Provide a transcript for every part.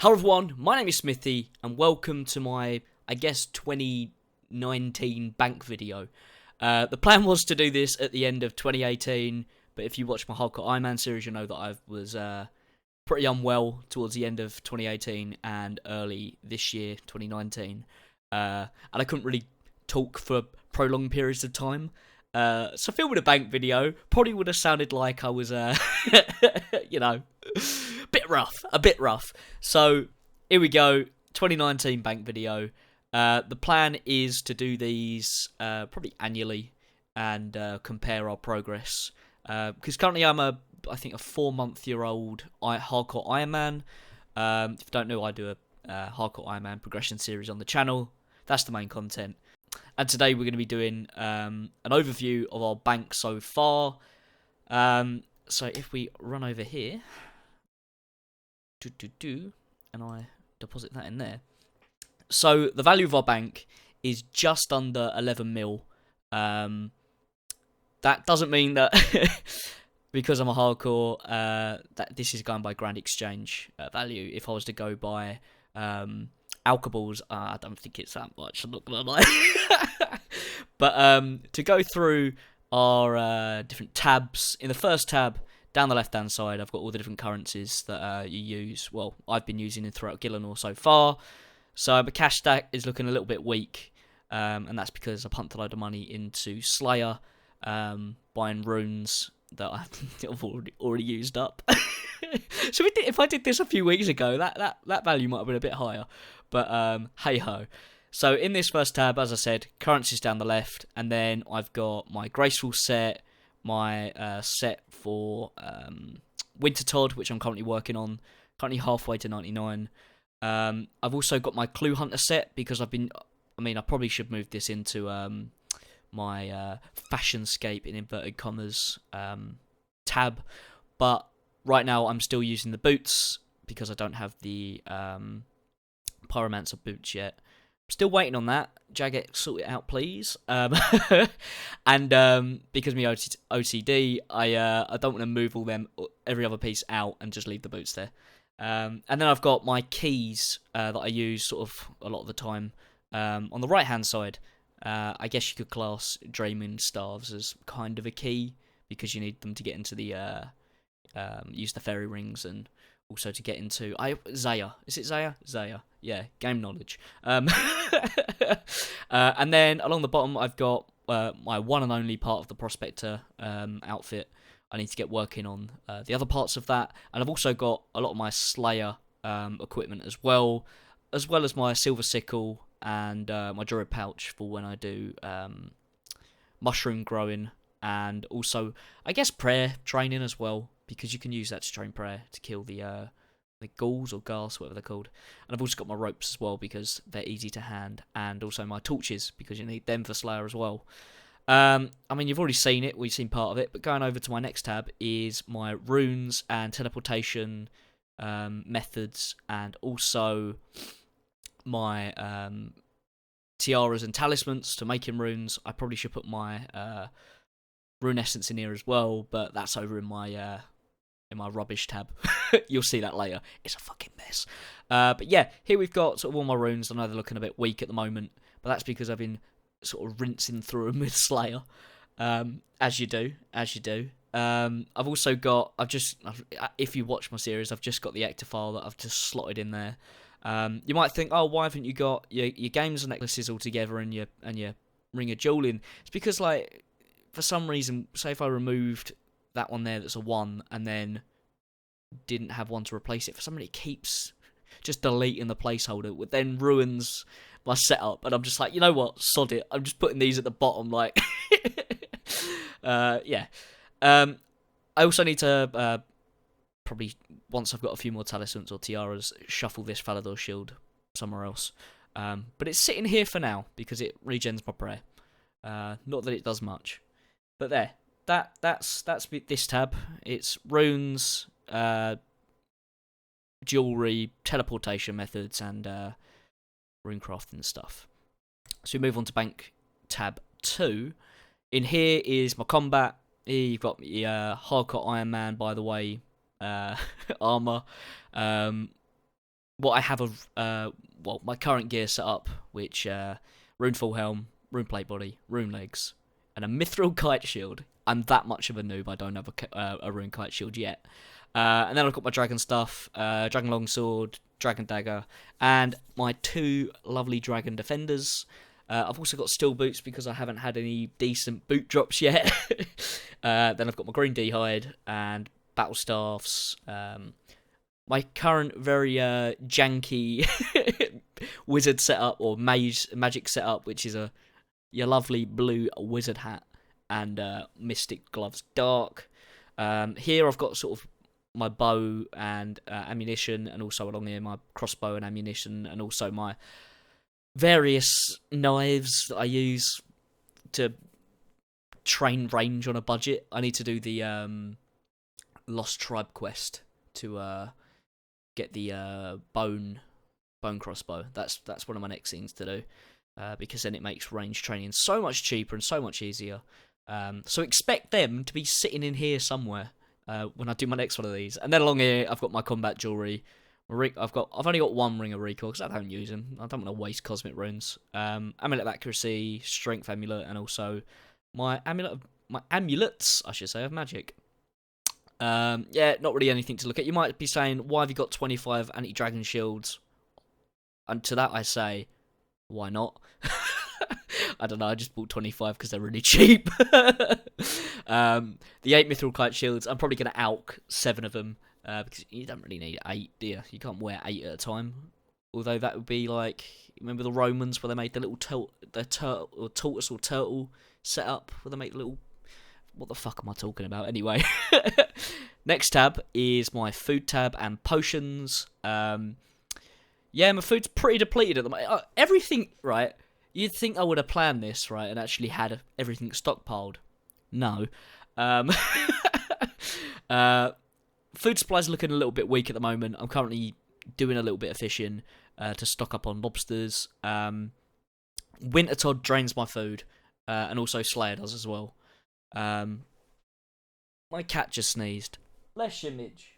Hello everyone, my name is Smithy, and welcome to my, 2019 bank video. The plan was to do this at the end of 2018, but if you watch my Hardcore Ironman series, you'll know that I was pretty unwell towards the end of 2018 and early this year, 2019. And I couldn't really talk for prolonged periods of time. So filming a bank video probably would have sounded like I was, a bit rough. So here we go, 2019 bank video. The plan is to do these probably annually and compare our progress. Because currently I'm I think a 4-month-old Hardcore Ironman. If you don't know, I do a Hardcore Ironman progression series on the channel. That's the main content. And today we're going to be doing an overview of our bank so far. So if we run over here, and I deposit that in there. So the value of our bank is just under 11 mil. That doesn't mean that because I'm a hardcore, that this is going by grand exchange value. If I was to go by alcohols, I don't think it's that much, I'm not gonna lie. But to go through our different tabs, in the first tab down the left hand side, I've got all the different currencies that you use. Well, I've been using it throughout Gillinor so far. So my cash stack is looking a little bit weak, and that's because I pumped a load of money into Slayer, buying runes that I've already used up. So if I did this a few weeks ago, that value might have been a bit higher. But hey ho. So in this first tab, as I said, currencies down the left, and then I've got my Graceful set, my set for Winter Todd, which I'm currently working on, currently halfway to 99. I've also got my Clue Hunter set because I probably should move this into my Fashionscape in inverted commas tab, but right now I'm still using the boots because I don't have the Pyromancer boots yet. Still waiting on that. Jaget, sort it out, please. And because of my OCD, I don't want to move every other piece out and just leave the boots there. And then I've got my keys that I use sort of a lot of the time on the right hand side. I guess you could class Dreaming Staves as kind of a key because you need them to get into the use the fairy rings and also to get into Zaya. Is it Zaya? Zaya. Yeah, game knowledge. And then along the bottom, I've got my one and only part of the Prospector outfit. I need to get working on the other parts of that, and I've also got a lot of my Slayer equipment as well as my Silver Sickle and my Druid pouch for when I do mushroom growing, and also I guess prayer training as well, because you can use that to train prayer to kill the ghouls or ghast, whatever they're called. And I've also got my ropes as well because they're easy to hand, and also my torches because you need them for Slayer as well. You've already seen it, we've seen part of it, but going over to my next tab is my runes and teleportation methods, and also my tiaras and talismans to making runes. I probably should put my rune essence in here as well, but that's over in my rubbish tab. You'll see that later. It's a fucking mess. But yeah, here we've got sort of all my runes. I know they're looking a bit weak at the moment, but that's because I've been sort of rinsing through them with Slayer, as you do. I've also got, if you watch my series, I've just got the Ectofile that I've just slotted in there. You might think, oh, why haven't you got your games and necklaces all together and your Ring of Jewelin? It's because, like, for some reason, say if I removed that one there that's a 1 and then didn't have one to replace it, for some reason it keeps just deleting the placeholder, which then ruins my setup, and I'm just like, you know what, sod it, I'm just putting these at the bottom, like. Yeah. I also need to probably, once I've got a few more talismans or tiaras, shuffle this Falador shield somewhere else, but it's sitting here for now because it regens my prayer. Not that it does much, but there. That's this tab. It's runes, jewelry, teleportation methods, and runecraft and stuff. So we move on to bank tab 2. In here is my combat. Here you've got the Hardcore Ironman, by the way, armor. what I have my current gear set up, which rune full helm, rune plate body, rune legs, and a mithril kite shield. I'm that much of a noob. I don't have a rune kite shield yet. And then I've got my dragon stuff, dragon longsword, dragon dagger, and my 2 lovely dragon defenders. I've also got steel boots because I haven't had any decent boot drops yet. Then I've got my green D-hide and battle staffs. My current very janky wizard setup or magic setup, which is your lovely blue wizard hat and mystic gloves dark. Here I've got sort of my bow and ammunition, and also along here my crossbow and ammunition, and also my various knives that I use to train range on a budget. I need to do the Lost Tribe quest to get the bone crossbow. That's one of my next things to do, because then it makes range training so much cheaper and so much easier. So expect them to be sitting in here somewhere when I do my next one of these. And then along here, I've got my combat jewelry. I've only got 1 ring of recall because I don't use them. I don't want to waste cosmic runes. Amulet of accuracy, strength amulet, and also my amulets, I should say, of magic. Yeah, not really anything to look at. You might be saying, why have you got 25 anti-dragon shields? And to that I say, why not? I don't know, I just bought 25 because they're really cheap. The 8 mithril kite shields, I'm probably going to alch 7 of them, because you don't really need 8, do you? You can't wear 8 at a time. Although that would be like, remember the Romans where they made the little tortoise or turtle setup, where they make the little... What the fuck am I talking about? Anyway. Next tab is my food tab and potions. Yeah, my food's pretty depleted at the moment. Everything, right? You'd think I would have planned this, right, and actually had everything stockpiled. No. Food supplies are looking a little bit weak at the moment. I'm currently doing a little bit of fishing to stock up on lobsters. Winter Todd drains my food, and also Slayer does as well. My cat just sneezed. Bless you, Midge.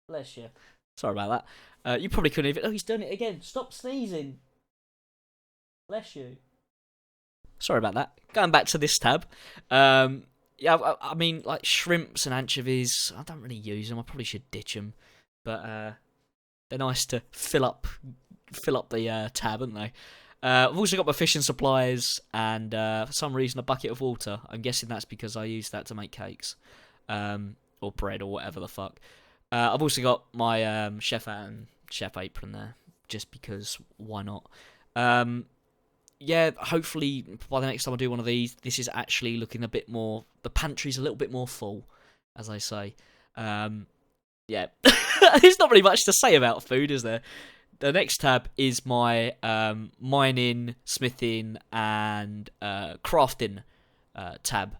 Bless you. Sorry about that. You probably couldn't even... Oh, he's done it again. Stop sneezing. Bless you. Sorry about that. Going back to this tab. Yeah, I mean, like shrimps and anchovies, I don't really use them. I probably should ditch them. But they're nice to fill up the tab, aren't they? I've also got my fishing supplies and for some reason a bucket of water. I'm guessing that's because I use that to make cakes. Or bread or whatever the fuck. I've also got my chef apron there, just because why not? Yeah, hopefully by the next time I do one of these, this is actually looking a bit more... The pantry's a little bit more full, as I say. Yeah, there's not really much to say about food, is there? The next tab is my mining, smithing, and crafting tab.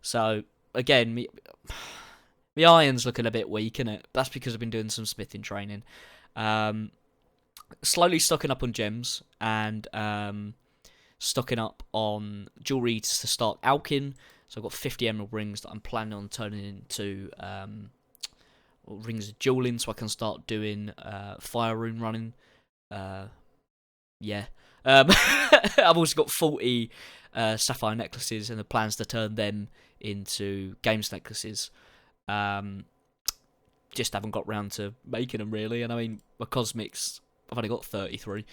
So, again, the iron's looking a bit weak, innit? That's because I've been doing some smithing training. Slowly stocking up on gems and stocking up on jewelry to start alching. So I've got 50 emerald rings that I'm planning on turning into rings of dueling, so I can start doing fire rune running. Yeah. I've also got 40 sapphire necklaces and the plans to turn them into games necklaces. Just haven't got round to making them really, and I mean my cosmics, I've only got 33.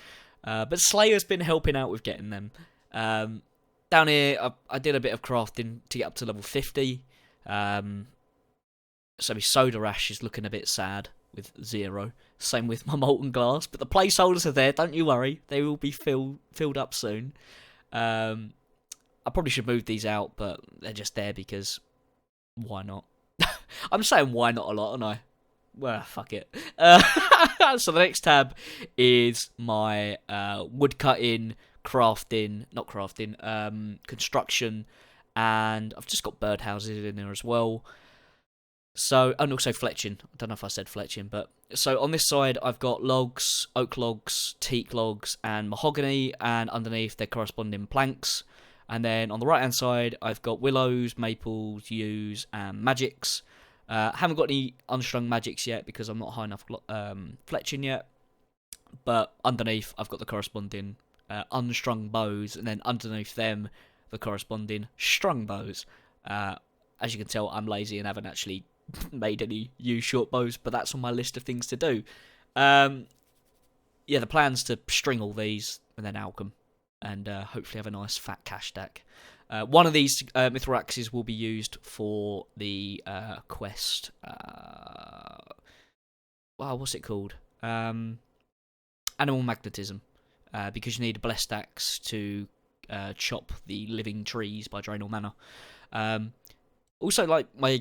But Slayer's been helping out with getting them. Down here, I did a bit of crafting to get up to level 50. So my soda ash is looking a bit sad with 0. Same with my molten glass. But the placeholders are there, don't you worry. They will be filled up soon. I probably should move these out, but they're just there because why not? I'm saying why not a lot, aren't I? Well, fuck it. So the next tab is my woodcutting, construction, and I've just got birdhouses in there as well. So, and also fletching. I don't know if I said fletching, but so on this side I've got logs, oak logs, teak logs, and mahogany, and underneath their corresponding planks. And then on the right hand side I've got willows, maples, yews, and magics. Haven't got any unstrung magics yet because I'm not high enough fletching yet. But underneath, I've got the corresponding unstrung bows, and then underneath them, the corresponding strung bows. As you can tell, I'm lazy and haven't actually made any U short bows, but that's on my list of things to do. Yeah, the plan's to string all these and then alchem, and hopefully have a nice fat cash stack. One of these mithril axes will be used for the quest. Wow, what's it called? Animal magnetism, because you need a blessed axe to chop the living trees by Draenor Manor. Also, like my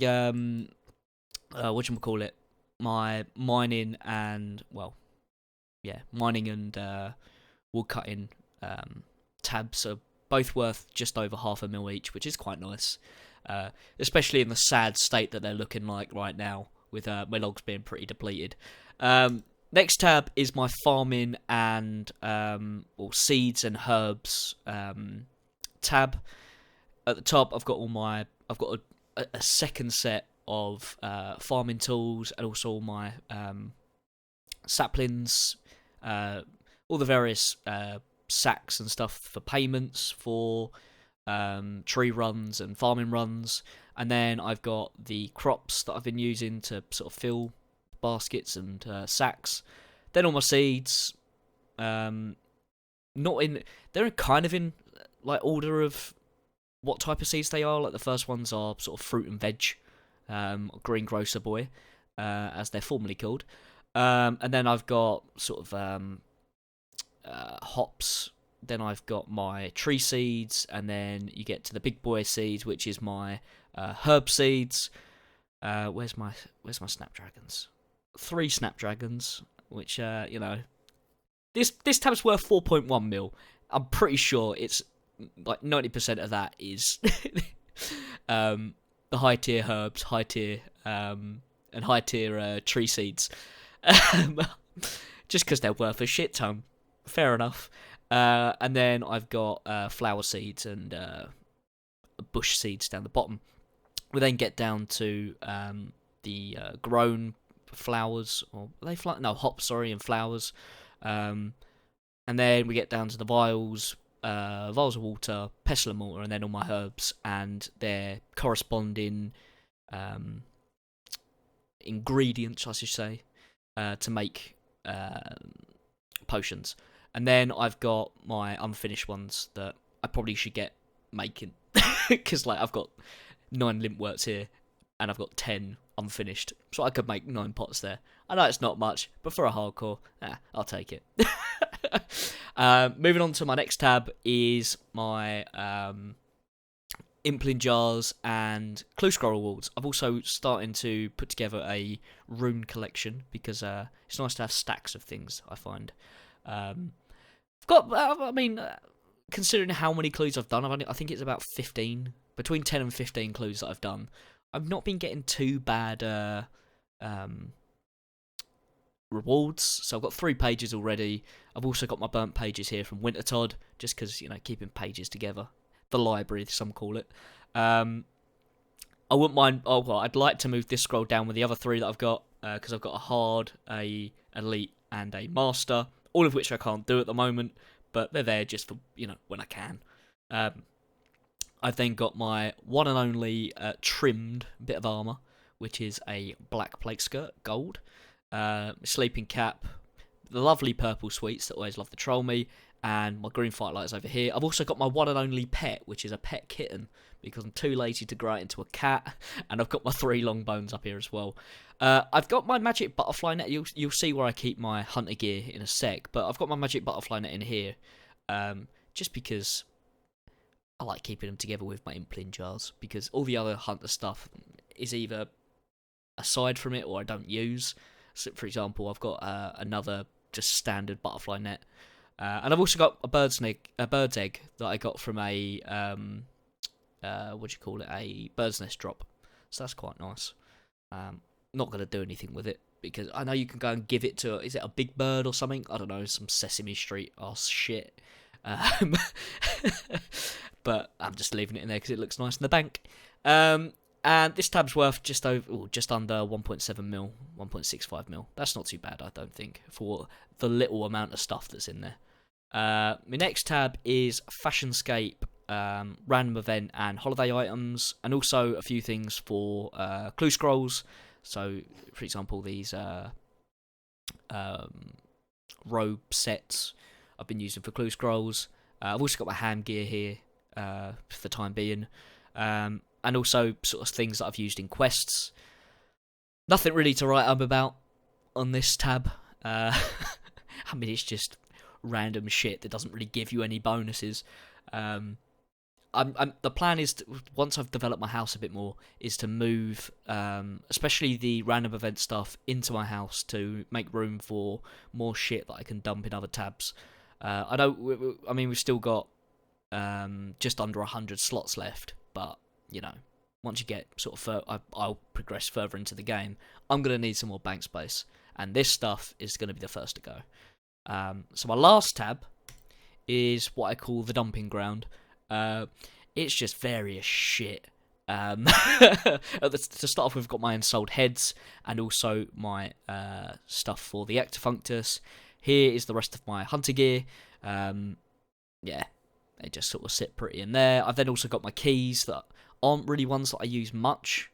whatchamacallit, my mining and mining and wood cutting tabs are both worth just over 500,000 each, which is quite nice, especially in the sad state that they're looking like right now, with my logs being pretty depleted. Next tab is my farming and seeds and herbs tab. At the top, I've got a second set of farming tools, and also all my saplings, all the various sacks and stuff for payments for tree runs and farming runs. And then I've got the crops that I've been using to sort of fill baskets and sacks. Then all my seeds, they're kind of in like order of what type of seeds they are. Like the first ones are sort of fruit and veg, greengrocer boy, as they're formerly called. And then I've got sort of hops. Then I've got my tree seeds, and then you get to the big boy seeds, which is my herb seeds. Where's my snapdragons? 3 snapdragons, which this tab's worth 4.1 mil. I'm pretty sure it's like 90% of that is the high tier herbs, high tier and high tier tree seeds, just because they're worth a shit ton. Fair enough. And then I've got flower seeds and bush seeds down the bottom. We then get down to the grown flowers, or hops, and flowers. And then we get down to the vials of water, pestle and mortar, and then all my herbs and their corresponding ingredients, I should say, to make potions. And then I've got my unfinished ones that I probably should get making, because I've got 9 limpworts here, and I've got 10 unfinished, so I could make 9 pots there. I know it's not much, but for a hardcore, I'll take it. Moving on to my next tab is my impling jars and clue scroll awards. I've also starting to put together a rune collection, because it's nice to have stacks of things, I find. I've got, considering how many clues I've done, I think it's about 15, between 10 and 15 clues that I've done. I've not been getting too bad rewards, so I've got 3 pages already. I've also got my burnt pages here from Wintertodd, just because, keeping pages together. The library, some call it. I wouldn't mind. I'd like to move this scroll down with the other 3 that I've got, because I've got a hard, a elite, and a master, all of which I can't do at the moment, but they're there just for, when I can. I've then got my one and only trimmed bit of armour, which is a black plate skirt, gold, sleeping cap, the lovely purple sweets that always love to troll me, and my green firelights over here. I've also got my one and only pet, which is a pet kitten, because I'm too lazy to grow it into a cat, and I've got my 3 long bones up here as well. I've got my magic butterfly net. You'll see where I keep my hunter gear in a sec, but I've got my magic butterfly net in here, just because I like keeping them together with my impling jars, because all the other hunter stuff is either aside from it or I don't use. So, for example, I've got another just standard butterfly net, and I've also got a bird's egg that I got from a a bird's nest drop. So that's quite nice. Not gonna do anything with it, because I know you can go and give it to, is it a big bird or something? I don't know, some Sesame Street ass shit. But I'm just leaving it in there because it looks nice in the bank. And And this tab's worth just under 1.7 mil, 1.65 mil. That's not too bad, I don't think, for the little amount of stuff that's in there. My next tab is Fashionscape, random event and holiday items, and also a few things for clue scrolls. So, for example, these robe sets I've been using for clue scrolls. I've also got my ham gear here for the time being, and also sort of things that I've used in quests. Nothing really to write up about on this tab. I mean, it's just random shit that doesn't really give you any bonuses. The plan is, once I've developed my house a bit more, is to move, especially the random event stuff, into my house to make room for more shit that I can dump in other tabs. We've still got just under 100 slots left, but you know, once you get sort of I'll progress further into the game, I'm gonna need some more bank space, and this stuff is gonna be the first to go. So my last tab is what I call the dumping ground. It's just various shit. To start off with, we've got my unsold heads and also my stuff for the Ectofunctus. Here is the rest of my hunter gear. Yeah, they just sort of sit pretty in there. I've then also got my keys that aren't really ones that I use much,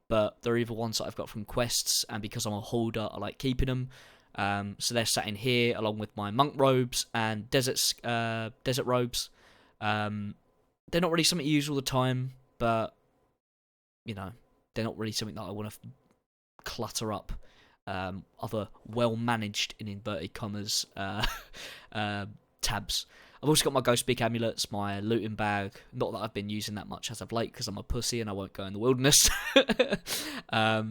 but they're either ones that I've got from quests, and because I'm a hoarder, I like keeping them. So they're sat in here along with my monk robes and desert robes. They're not really something you use all the time, but you know, they're not really something that I want to clutter up other well-managed, in inverted commas, tabs. I've also got my Ghost Beak amulets, my looting bag. Not that I've been using that much as of late because I'm a pussy and I won't go in the wilderness. I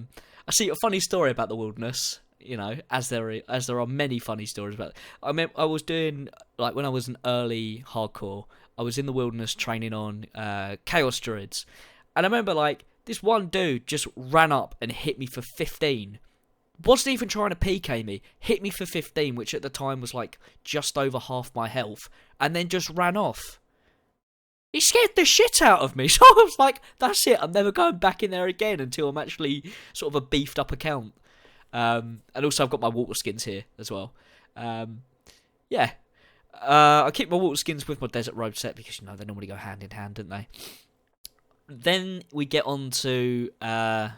see a funny story about the wilderness. You know, as there are many funny stories about it. I was doing, like, when I was an early hardcore, I was in the wilderness training on Chaos Druids, and I remember, like, this one dude just ran up and hit me for 15. Wasn't even trying to PK me, hit me for 15, which at the time was like just over half my health, and then just ran off. He scared the shit out of me, so I was like, that's it, I'm never going back in there again until I'm actually sort of a beefed up account. And also I've got my water skins here as well. I keep my water skins with my desert robe set because, you know, they normally go hand in hand, don't they? Then we get on to the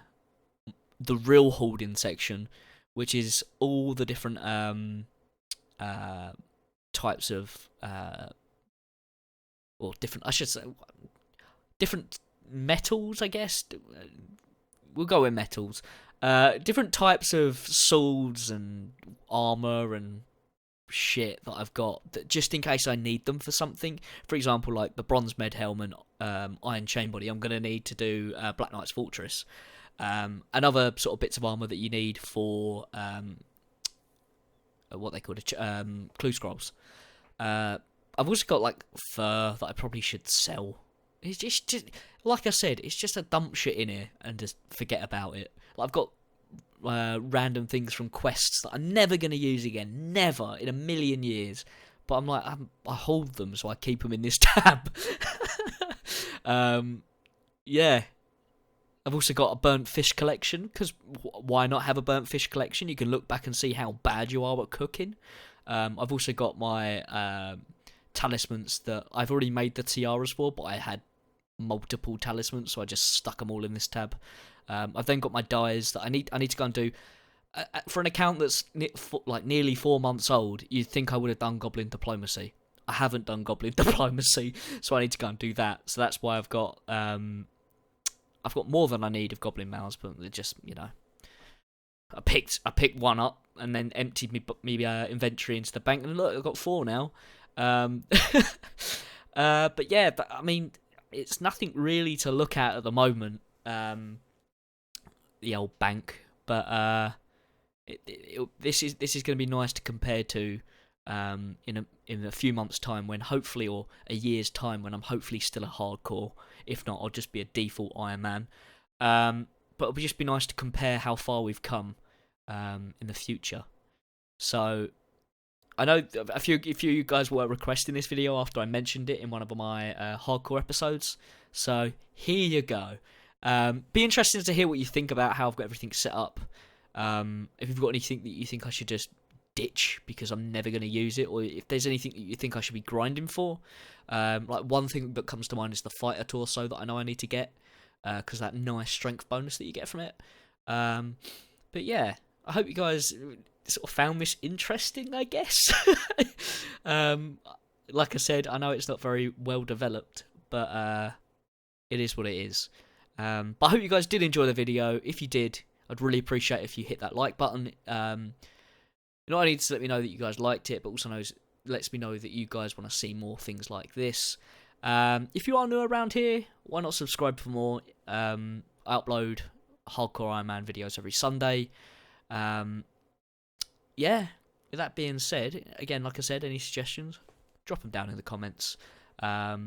real hoarding section, which is all the different types of different metals, I guess. We'll go with metals. Different types of swords and armor and shit that I've got, that just in case I need them for something. For example, like the bronze med helm and iron chain body, I'm going to need to do Black Knight's Fortress. And other sort of bits of armor that you need for what they call clue scrolls. I've also got like fur that I probably should sell. It's just like I said, it's just a dump shit in here and just forget about it. Like, I've got random things from quests that I'm never going to use again, never in a million years. But I'm like, I hold them, so I keep them in this tab. Yeah. I've also got a burnt fish collection, because why not have a burnt fish collection? You can look back and see how bad you are at cooking. I've also got my talismans that I've already made the tiaras for, but I had multiple talismans, so I just stuck them all in this tab. I've then got my dyes that I need to go and do. For an account that's nearly 4 months old, you'd think I would have done Goblin Diplomacy. I haven't done Goblin Diplomacy, so I need to go and do that. So that's why I've got more than I need of Goblin Mouths, but they're just, you know, I picked one up and then emptied me inventory into the bank, and look, I've got 4 now. But yeah, I mean, it's nothing really to look at the moment. The old bank, but this is going to be nice to compare to in a few months' time, when hopefully, or a year's time, when I'm hopefully still a hardcore. If not, I'll just be a default Ironman. But it'll just be nice to compare how far we've come in the future. So I know a few of you guys were requesting this video after I mentioned it in one of my hardcore episodes. So here you go. Be interesting to hear what you think about how I've got everything set up. If you've got anything that you think I should just ditch because I'm never going to use it, or if there's anything that you think I should be grinding for. Like one thing that comes to mind is the fighter torso that I know I need to get, because that nice strength bonus that you get from it. But yeah, I hope you guys sort of found this interesting, I guess. Like I said, I know it's not very well developed, but it is what it is. But I hope you guys did enjoy the video. If you did, I'd really appreciate if you hit that like button. Not only to let me know that you guys liked it, but also lets me know that you guys want to see more things like this. If you are new around here, why not subscribe for more? I upload hardcore Ironman videos every Sunday. Yeah, with that being said, again, like I said, any suggestions, drop them down in the comments. Yeah,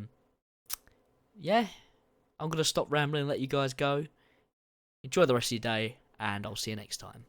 I'm going to stop rambling and let you guys go. Enjoy the rest of your day, and I'll see you next time.